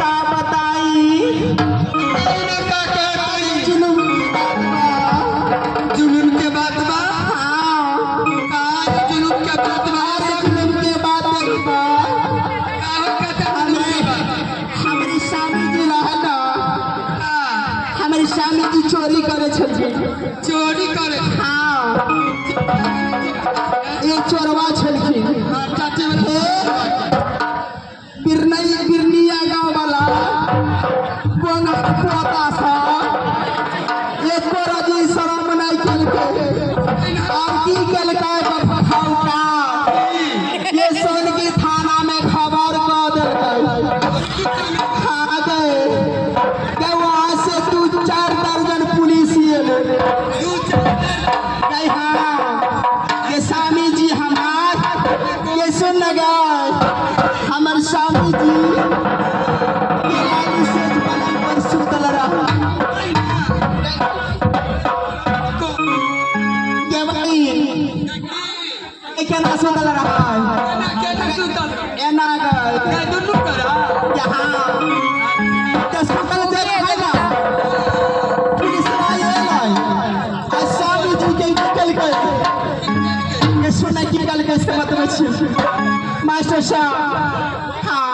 का बताई जुलूम जुलूम के बात बा हाँ जुलूम के बात बा जुलूम के बात हमारी स्वामी जी रहना हमारे स्वामी जी चोरी करे छलखिन चोरी करे हाँ ये चोरवा छलखिन बिरनिया गाँव वाला पोता सा एक रजी शरम नहीं कलके और की कलका बताओ का ये सोन की थाना में खबर कर देलकै हाँ गए वहां से तू 4 दर्जन पुलिस गए हाँ ये स्वामी जी हमार ये सुन गए हमार स्वामी जी से पलंग पर सुतल रहा के भाई केना सुतल रहा एना गए यहाँ के सुतल देख है ना पुलिस आए नहीं स्वामी जी के निकल गए ये सुना की गल के से बतबै छी मास्टर साहब हाँ